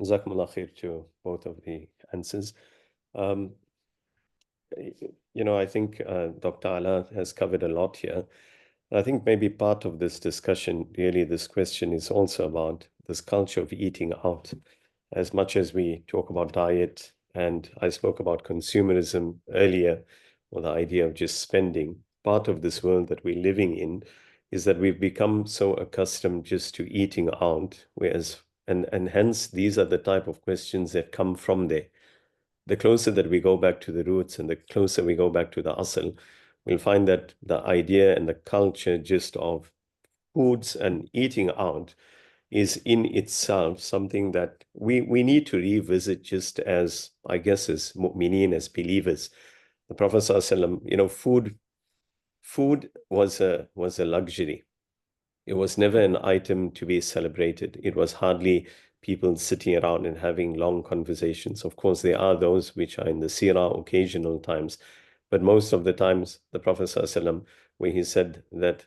Jazakumullah khair to both of the answers. Um, I think Dr. Ala has covered a lot here. I think maybe part of this discussion, really, this question is also about this culture of eating out. As much as we talk about diet, and I spoke about consumerism earlier, or the idea of just spending, part of this world that we're living in is that we've become so accustomed just to eating out, and hence these are the type of questions that come from there. The closer that we go back to the roots and the closer we go back to the asl, we'll find that the idea and the culture just of foods and eating out is in itself something that we need to revisit, just as, I guess, as mu'mineen, as believers. The Prophet ﷺ, food was a luxury. It was never an item to be celebrated. It was hardly people sitting around and having long conversations. Of course, there are those which are in the seerah, occasional times, but most of the times, the Prophet ﷺ, where he said that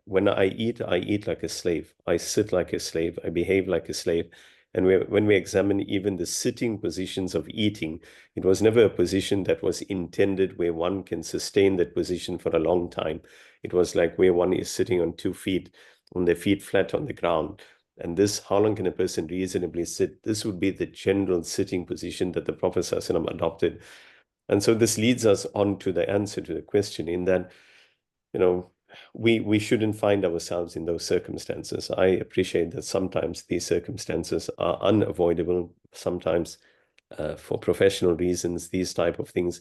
when I eat like a slave. I sit like a slave. I behave like a slave. And when we examine even the sitting positions of eating, it was never a position that was intended where one can sustain that position for a long time. It was like where one is sitting on 2 feet, on their feet flat on the ground. And this, how long can a person reasonably sit? This would be the general sitting position that the Prophet ﷺ adopted. And so this leads us on to the answer to the question, in that, we shouldn't find ourselves in those circumstances. I appreciate that sometimes these circumstances are unavoidable, sometimes for professional reasons, these type of things.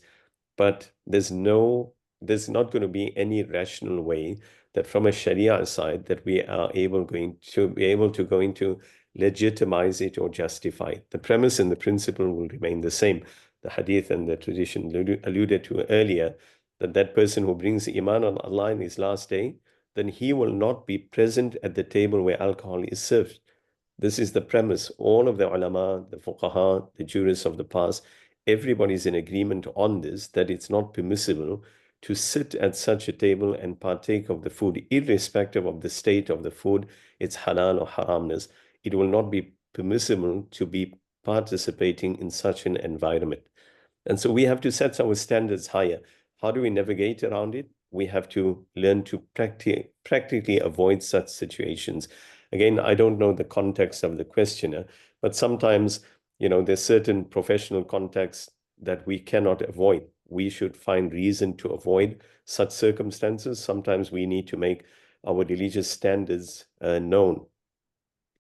But there's not going to be any rational way that from a Sharia side that we are able to going to legitimize it or justify it. The premise and the principle will remain the same. The hadith and the tradition alluded to earlier, that person who brings iman on Allah in his last day, then he will not be present at the table where alcohol is served. This is the premise. All of the ulama, the fuqaha, the jurists of the past, everybody's in agreement on this, that it's not permissible to sit at such a table and partake of the food, irrespective of the state of the food, its halal or haramness. It will not be permissible to be participating in such an environment. And so we have to set our standards higher. How do we navigate around it? We have to learn to practically avoid such situations. Again, I don't know the context of the questioner, but sometimes, there's certain professional contexts that we cannot avoid. We should find reason to avoid such circumstances. Sometimes we need to make our religious standards known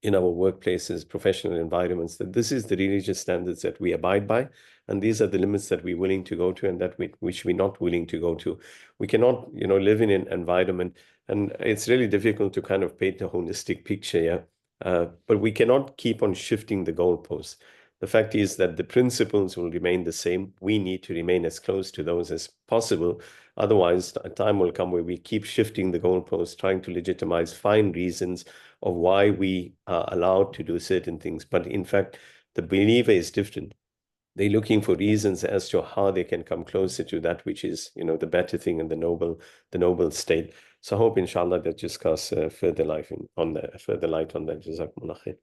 in our workplaces, professional environments, that this is the religious standards that we abide by, and these are the limits that we're willing to go to and which we're not willing to go to. We cannot, live in an environment, and it's really difficult to kind of paint a holistic picture, yeah? But we cannot keep on shifting the goalposts. The fact is that the principles will remain the same. We need to remain as close to those as possible. Otherwise, a time will come where we keep shifting the goalposts, trying to legitimize, find reasons of why we are allowed to do certain things. But in fact, the believer is different. They're looking for reasons as to how they can come closer to that which is, the better thing and the noble state. So I hope, inshallah, that just casts further light on that. Jazakumullah khair.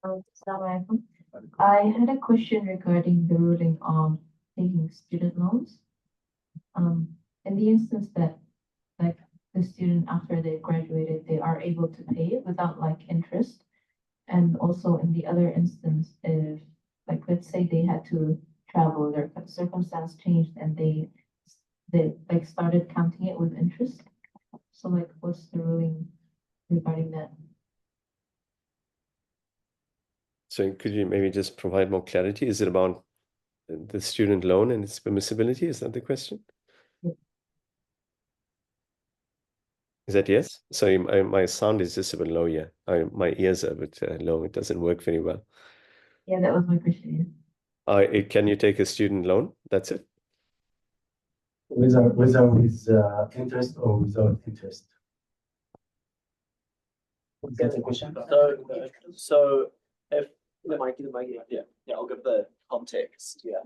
Assalamualaikum. I had a question regarding the ruling on taking student loans. In the instance that, like, the student, after they graduated, they are able to pay it without interest, and also in the other instance, if, let's say they had to travel, their circumstance changed, and they started counting it with interest. So what's the ruling regarding that? So could you maybe just provide more clarity? Is it about the student loan and its permissibility? Is that the question? Yeah. Is that yes? Sorry, my sound is just a bit low, yeah. My ears are a bit low. It doesn't work very well. Yeah, that was my question. Can you take a student loan? That's it? Whether with interest or without interest. Is that the question? So if the mic, yeah, I'll give the context. Yeah.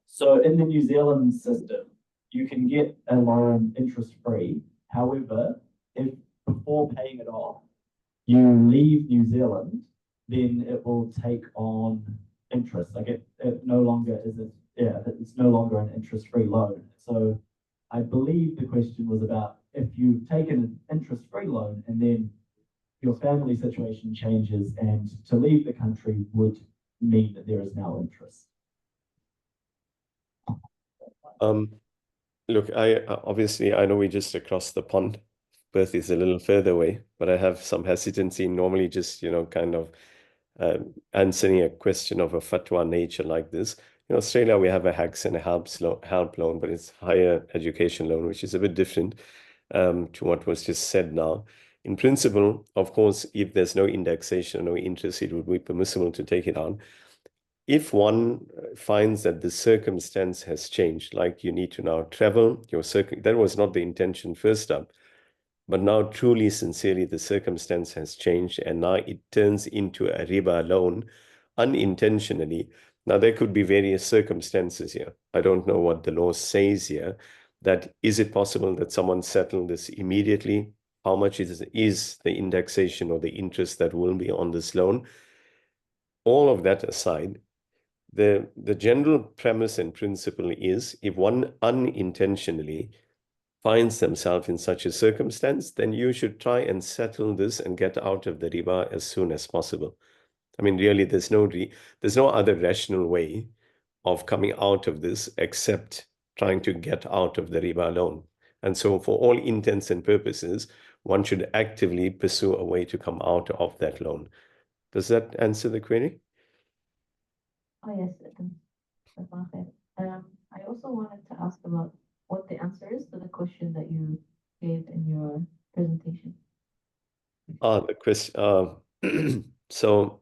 So in the New Zealand system, you can get a loan interest-free. However, if before paying it off, you leave New Zealand, then it will take on interest. Like it no longer is it, yeah, it's no longer an interest-free loan. So I believe the question was about if you've taken an interest-free loan and then your family situation changes and to leave the country would mean that there is now interest. Look, I obviously I know we're just across the pond. Perth is a little further away, but I have some hesitancy normally just, kind of answering a question of a fatwa nature like this. In Australia, we have a HACS and a HELP loan, but it's higher education loan, which is a bit different to what was just said now. In principle, of course, if there's no indexation, no interest, it would be permissible to take it on. If one finds that the circumstance has changed, like you need to now travel, that was not the intention first up, but now truly, sincerely, the circumstance has changed and now it turns into a riba loan unintentionally. Now, there could be various circumstances here. I don't know what the law says here. That is it possible that someone settled this immediately? How much is the indexation or the interest that will be on this loan? All of that aside, the general premise and principle is if one unintentionally finds themselves in such a circumstance, then you should try and settle this and get out of the riba as soon as possible. I mean, really, there's no other rational way of coming out of this except trying to get out of the riba loan. And so for all intents and purposes, one should actively pursue a way to come out of that loan. Does that answer the query? Oh, yes, it does. I also wanted to ask about what the answer is to the question that you gave in your presentation. The question. So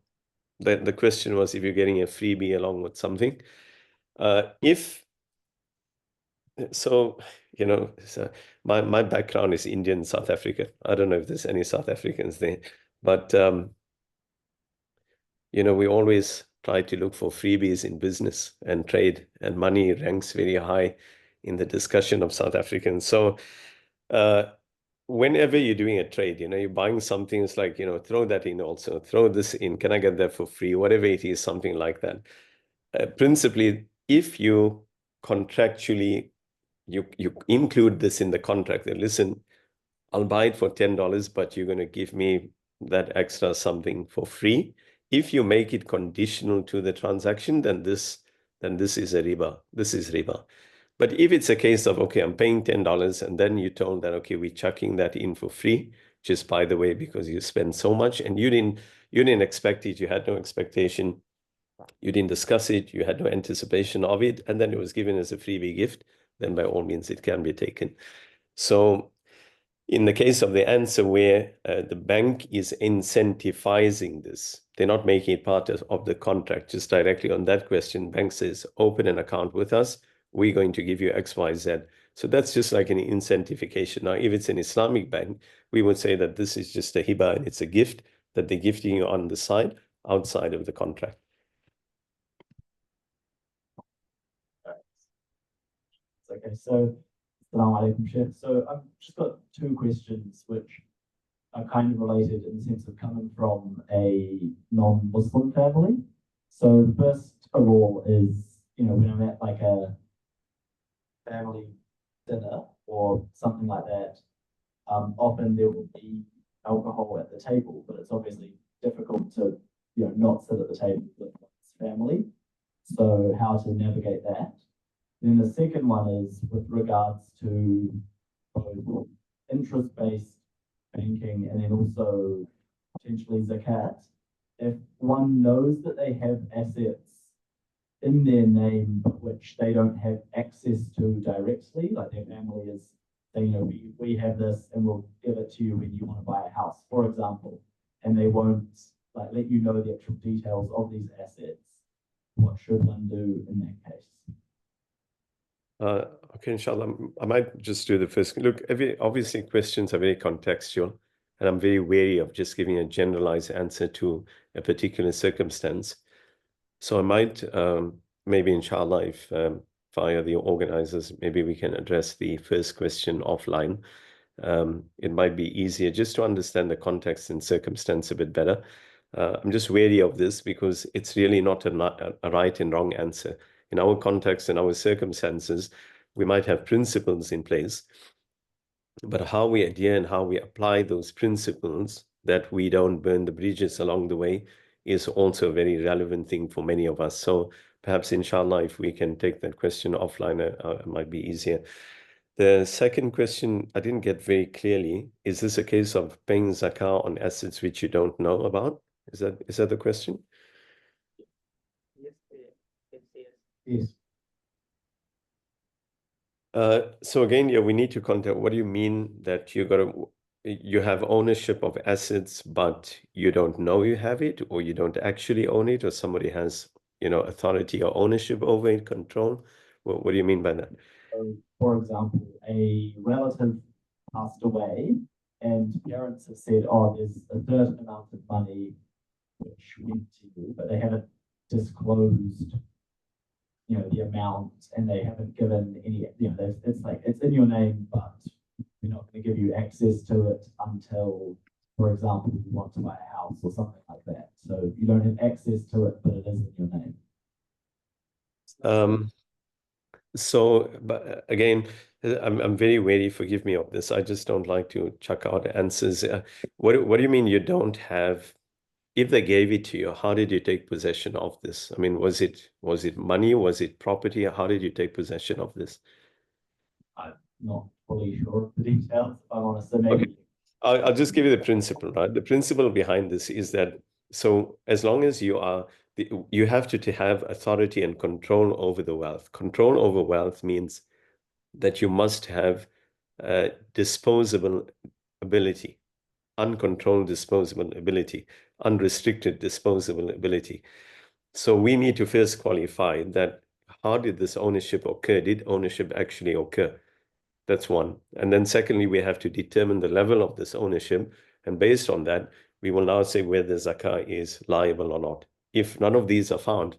the question was if you're getting a freebie along with something. My background is Indian, South Africa. I don't know if there's any South Africans there, but we always try to look for freebies in business and trade, and money ranks very high in the discussion of South Africans. So whenever you're doing a trade, you're buying something, it's like, throw that in also, throw this in, can I get that for free? Whatever it is, something like that. Principally, if you contractually, you include this in the contract, then listen, I'll buy it for $10, but you're going to give me that extra something for free. If you make it conditional to the transaction, then this is a riba. This is riba. But if it's a case of, okay, I'm paying $10 and then you told that, okay, we're chucking that in for free, just by the way, because you spend so much and you didn't expect it, you had no expectation, you didn't discuss it, you had no anticipation of it, and then it was given as a freebie gift, then by all means it can be taken. So in the case of the answer where the bank is incentivizing this, they're not making it part of the contract, just directly on that question, bank says, open an account with us, we're going to give you X, Y, Z. So that's just like an incentivification. Now, if it's an Islamic bank, we would say that this is just a hiba and it's a gift that they're gifting you on the side, outside of the contract. Okay, so Assalamu alaikum, Sheikh. So I've just got two questions which are kind of related in the sense of coming from a non-Muslim family. So the first of all is, when I'm at like a family dinner or something like that, often there will be alcohol at the table, but it's obviously difficult to, not sit at the table with one's family. So how to navigate that? Then the second one is with regards to both interest-based banking and then also potentially zakat. If one knows that they have assets in their name which they don't have access to directly, like their family is saying, we have this and we'll give it to you when you want to buy a house, for example, and they won't let you know the actual details of these assets, what should one do in that case? Okay, inshallah, I might just do the first. Look, obviously questions are very contextual, and I'm very wary of just giving a generalized answer to a particular circumstance. So I might, maybe inshallah, if via the organizers, maybe we can address the first question offline. It might be easier just to understand the context and circumstance a bit better. I'm just wary of this because it's really not a right and wrong answer. In our context and our circumstances, we might have principles in place, but how we adhere and how we apply those principles, that we don't burn the bridges along the way, is also a very relevant thing for many of us. So perhaps, inshallah, if we can take that question offline, it might be easier. The second question I didn't get very clearly. Is this a case of paying zakah on assets which you don't know about? Is that the question? Yes, yes, yes. Yes. So again, yeah, we need to contact. What do you mean that you have ownership of assets, but you don't know you have it, or you don't actually own it, or somebody has, authority or ownership over it, control? What do you mean by that? So, for example, a relative passed away and parents have said, oh, there's a certain amount of money which went to you, but they haven't disclosed, the amount, and they haven't given any, it's like, it's in your name, but we're not going to give you access to it until, for example, you want to buy a house or something like that. So you don't have access to it, but it is in your name. So, but again, I'm very wary, forgive me of this. I just don't like to chuck out answers. What do you mean you don't have? If they gave it to you, how did you take possession of this? I mean, was it money? Was it property? How did you take possession of this? I'm not fully sure of the details, if I'm honest. So maybe. Okay. I'll just give you the principle, right? The principle behind this is that, so as long as you have to have authority and control over the wealth. Control over wealth means that you must have disposable ability, uncontrolled disposable ability, unrestricted disposable ability. So we need to first qualify that, how did this ownership occur? Did ownership actually occur? That's one. And then secondly, we have to determine the level of this ownership. And based on that, we will now say whether zakah is liable or not. If none of these are found,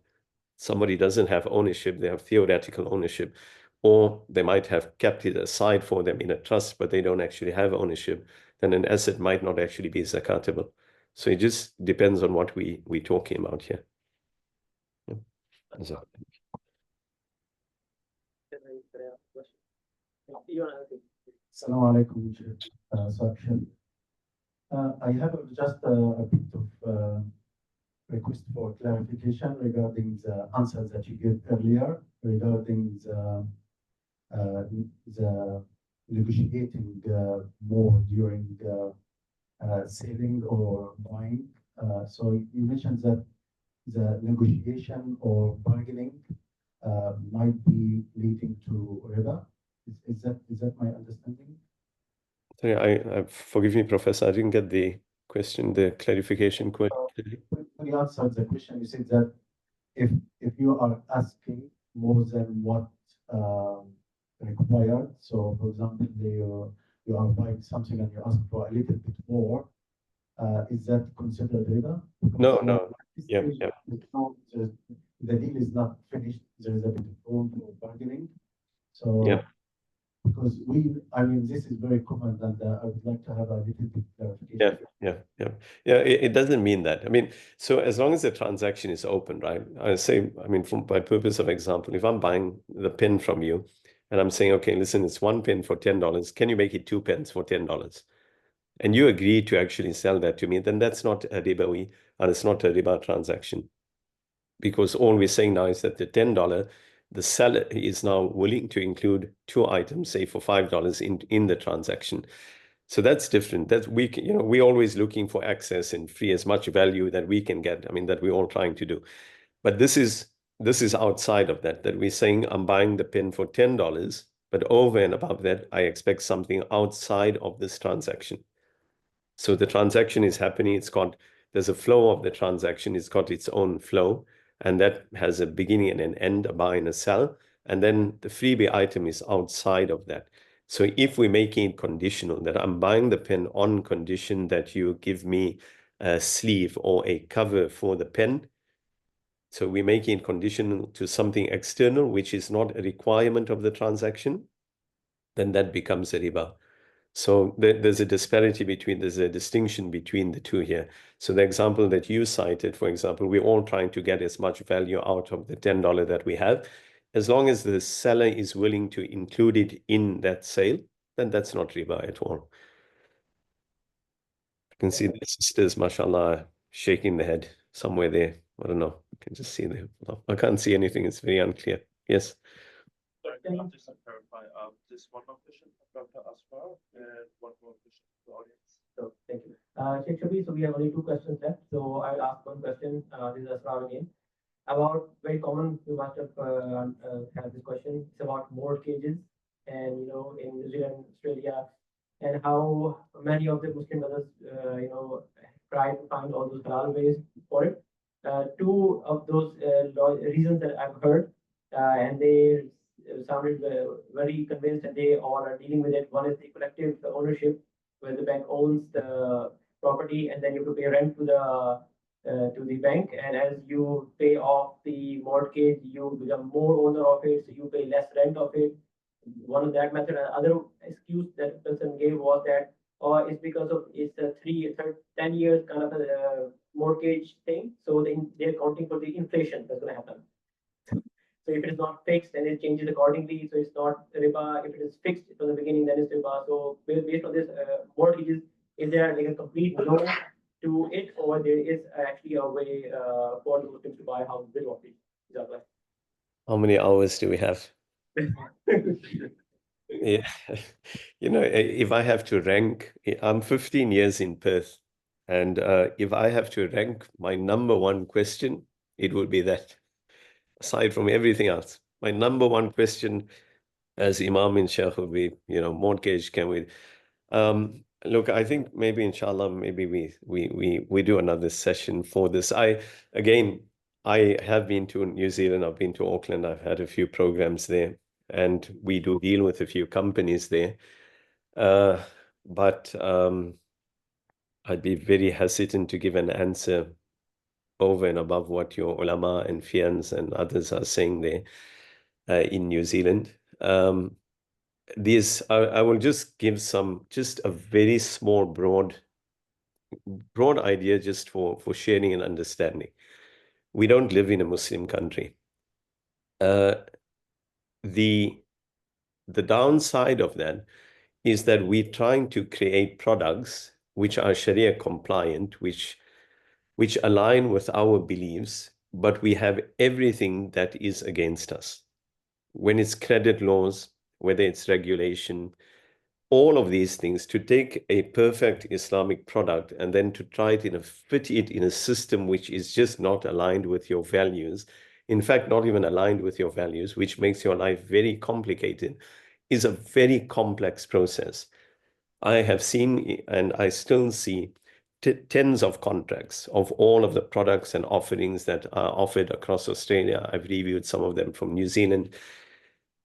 somebody doesn't have ownership, they have theoretical ownership, or they might have kept it aside for them in a trust, but they don't actually have ownership, then an asset might not actually be zakatable. So it just depends on what we're talking about here. Yeah. So, Assalamu alaikum, Sheikh. I have just a bit of request for clarification regarding the answers that you gave earlier regarding the negotiating more during selling or buying. So you mentioned that the negotiation or bargaining might be leading to riba. Is that my understanding? sorry, I forgive me, Professor, I didn't get the question, the clarification question. When you answered the question, you said that if you are asking more than what required, so for example, you are buying something and you ask for a little bit more, is that considered riba? No. Yeah. The deal is not finished. There is a bit of room for bargaining. So Yeah. because this is very common, and I would like to have a little bit clarification. Yeah. It doesn't mean that. I mean, so as long as the transaction is open, right? For by purpose of example, if I'm buying the pen from you and I'm saying, okay, listen, it's one pen for $10. Can you make it 2 pens for $10? And you agree to actually sell that to me, then that's not a ribawi, and it's not a riba transaction. Because all we're saying now is that the $10, the seller is now willing to include 2 items, say for $5 in the transaction. So that's different. That we're always looking for access and free as much value that we can get. I mean, that we're all trying to do. But this is outside of that we're saying I'm buying the pen for $10, but over and above that, I expect something outside of this transaction. So the transaction is happening. There's a flow of the transaction. It's got its own flow, and that has a beginning and an end, a buy and a sell. And then the freebie item is outside of that. So if we're making it conditional, that I'm buying the pen on condition that you give me a sleeve or a cover for the pen, So we're making it conditional to something external, which is not a requirement of the transaction, then that becomes a riba. So there's a distinction between the two here. So the example that you cited, for example, we're all trying to get as much value out of the $10 that we have. As long as the seller is willing to include it in that sale, then that's not riba at all. You can see the sisters, mashallah, shaking the head somewhere there. I don't know. You can just see there. I can't see anything. It's very unclear. Yes. Sorry, can I just clarify? Just one more question from Dr. Asfar and one more question to the audience. So thank you. Sheikh Shabir, so we have only two questions left. So I'll ask one question. This is Asrar again. About very common, you must have had this question. It's about mortgages and in New Zealand, Australia, and how many of the Muslim brothers try to find all those halal ways for it. Two of those reasons that I've heard, and they sounded very convinced that they all are dealing with it. One is the collective ownership, where the bank owns the property, and then you have to pay rent to the bank, and as you pay off the mortgage, you become more owner of it, so you pay less rent of it. One of that method. Another excuse that person gave was that, it's because of it's a 10 years kind of a mortgage thing, so they're accounting for the inflation that's going to happen. So if it is not fixed, then it changes accordingly. So it's not riba. If it is fixed from the beginning, then it's riba. So based on this, mortgages, is there like a complete no to it, or there is actually a way for the Muslims to buy houses with mortgage? How many hours do we have? Yeah. If I have to rank, I'm 15 years in Perth, and if I have to rank my number one question, it would be that. Aside from everything else, my number one question as Imam in Sheikh would be, mortgage, can we? Look, I think maybe inshallah, maybe we do another session for this. I have been to New Zealand, I've been to Auckland, I've had a few programs there, and we do deal with a few companies there. But I'd be very hesitant to give an answer over and above what your ulama and fians and others are saying there in New Zealand. I will just give just a very small, broad idea just for sharing and understanding. We don't live in a Muslim country. The downside of that is that we're trying to create products which are Sharia compliant, which align with our beliefs, but we have everything that is against us. When it's credit laws, whether it's regulation, all of these things, to take a perfect Islamic product and then to try to fit it in a system which is just not aligned with your values, in fact, not even aligned with your values, which makes your life very complicated, is a very complex process. I have seen, and I still see, tens of contracts of all of the products and offerings that are offered across Australia. I've reviewed some of them from New Zealand.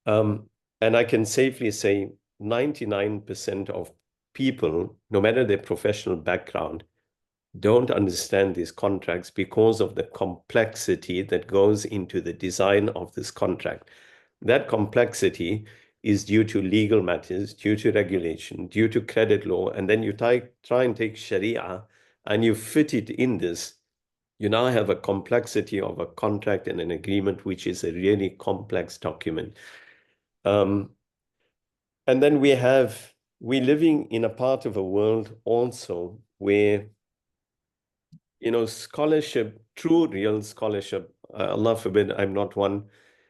And I can safely say 99% of people, no matter their professional background, don't understand these contracts because of the complexity that goes into the design of this contract. That complexity is due to legal matters, due to regulation, due to credit law, and then you try and take Sharia and you fit it in this. You now have a complexity of a contract and an agreement, which is a really complex document. And then we're living in a part of a world also where, scholarship, true, real scholarship, Allah forbid, I'm not one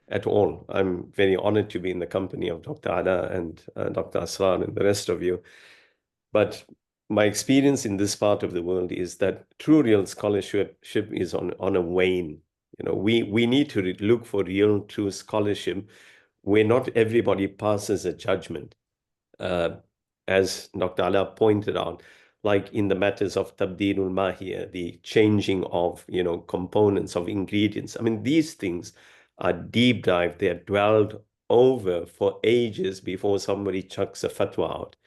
at all. I'm very honored to be in the company of Dr. Ada and Dr. Asrar and the rest of you. But my experience in this part of the world is that true, real scholarship is on a wane. We need to look for real, true scholarship where not everybody passes a judgment. As Dr. Ala pointed out, like in the matters of tabdilul mahiyya, the changing of, components of ingredients. I mean, these things are deep dive. They're dwelled over for ages before somebody chucks a fatwa out.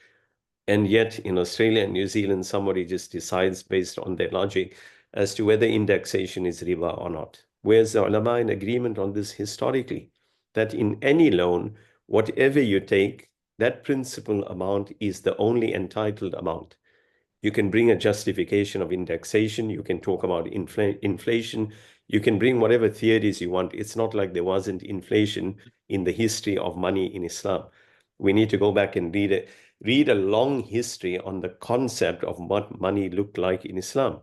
And yet in Australia and New Zealand, somebody just decides based on their logic as to whether indexation is riba or not, where's the ulama in agreement on this historically? That in any loan, whatever you take, that principal amount is the only entitled amount. You can bring a justification of indexation. You can talk about inflation. You can bring whatever theories you want. It's not like there wasn't inflation in the history of money in Islam. We need to go back and read a long history on the concept of what money looked like in Islam,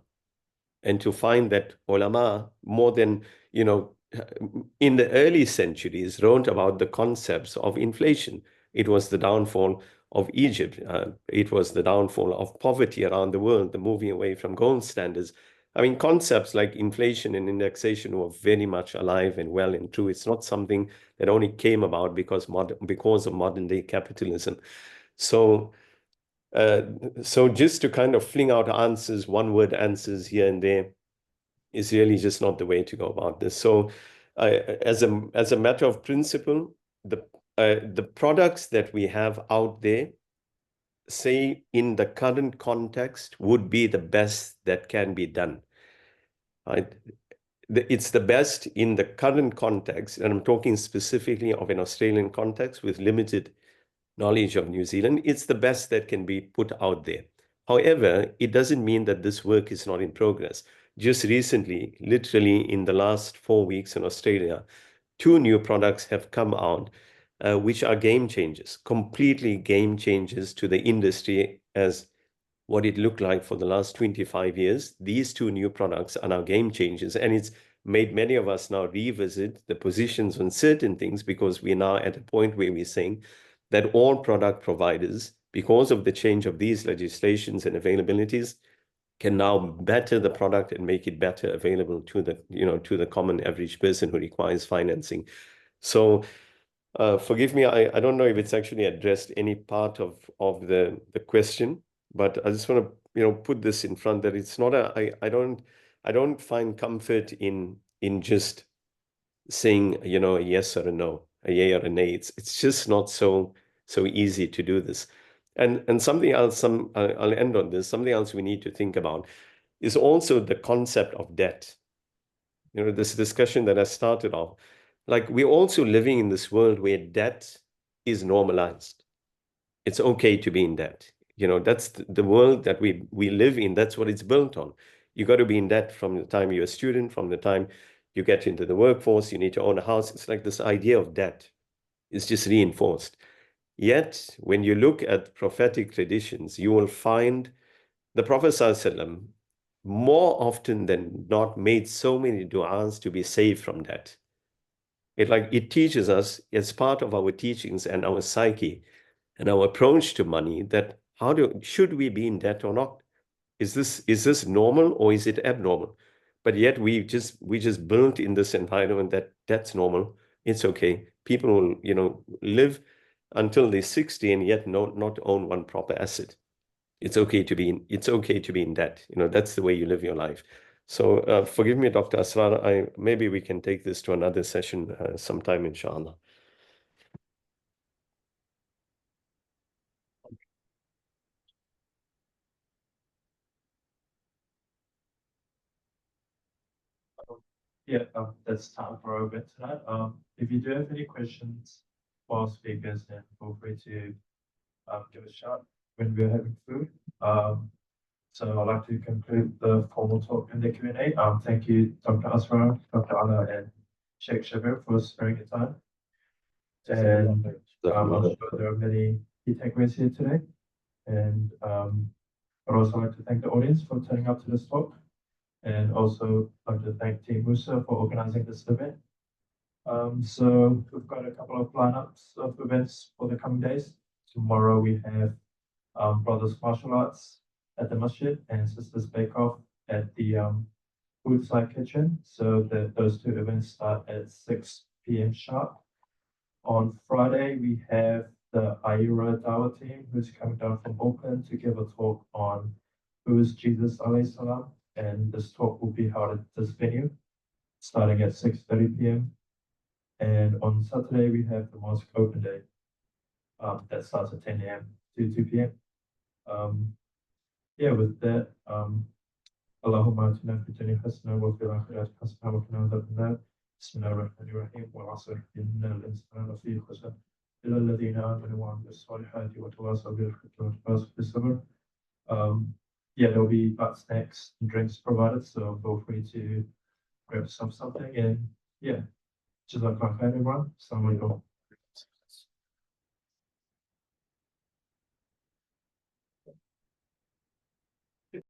and to find that ulama, more than, in the early centuries, wrote about the concepts of inflation. It was the downfall of Egypt. It was the downfall of poverty around the world, the moving away from gold standards. I mean, concepts like inflation and indexation were very much alive and well and true. It's not something that only came about because of modern day capitalism. So, so just to kind of fling out answers, one word answers here and there, is really just not the way to go about this. So, as a matter of principle, the products that we have out there, say in the current context, would be the best that can be done. Right? It's the best in the current context, and I'm talking specifically of an Australian context with limited knowledge of New Zealand. It's the best that can be put out there. However, it doesn't mean that this work is not in progress. Just recently, literally in the last 4 weeks in Australia, 2 new products have come out, which are game changers, completely game changers to the industry as what it looked like for the last 25 years. These 2 new products are now game changers, and it's made many of us now revisit the positions on certain things, because we're now at a point where we're saying that all product providers, because of the change of these legislations and availabilities, can now better the product and make it better available to the common average person who requires financing. So forgive me, I don't know if it's actually addressed any part of the question, but I just want to put this in front, that it's not I don't find comfort in just saying a yes or a no, a yay or a nay. It's just not so easy to do this. And something else, I'll end on this. Something else we need to think about is also the concept of debt. This discussion that I started off, like, we're also living in this world where debt is normalized. It's okay to be in debt. That's the world that we live in. That's what it's built on. You got to be in debt from the time you're a student, from the time you get into the workforce. You need to own a house. It's like this idea of debt is just reinforced. Yet, when you look at prophetic traditions, you will find the Prophet ﷺ, more often than not, made so many du'as to be saved from debt. It teaches us, as part of our teachings and our psyche and our approach to money, that should we be in debt or not? Is this normal or is it abnormal? But yet we just built in this environment that that's normal. It's okay. People will live until they're 60 and yet not own one proper asset. It's okay to be in debt. That's the way you live your life. So forgive me, Dr. Asrar. Maybe we can take this to another session sometime, inshallah. Yeah, that's time for our event tonight. If you do have any questions for our speakers, then feel free to give a shout when we're having food. So I'd like to conclude the formal talk and the Q&A. Thank you, Dr. Asrar, Dr. Ala, and Sheikh Shabir for sparing your time. And I'm sure there are many key takeaways here today. And I'd also like to thank the audience for turning up to this talk. And also like to thank Team Musa for organizing this event. So we've got a couple of lineups of events for the coming days. Tomorrow we have Brothers Martial Arts at the Masjid and Sisters Bake Off at the Foodside Kitchen. So those 2 events start at 6 p.m. sharp. On Friday, we have the Ayura Dawa team who's coming down from Auckland to give a talk on who is Jesus alayhi salam. And this talk will be held at this venue starting at 6:30 p.m. And on Saturday, we have the Mosque Open Day that starts at 10 a.m. to 2 p.m. Yeah, with that, اللهم آتنا في الدنيا حسنة وفي الآخرة حسنة وقنا عذاب النار. بسم الله الرحمن الرحيم. والعصر إن الإنسان لفي خسر إلا الذين آمنوا وعملوا الصالحات وتواصوا بالحق وتواصوا بالصبر. Yeah, there'll be snacks and drinks provided, so feel free to grab something and yeah, just like my everyone. Assalamu alaikum.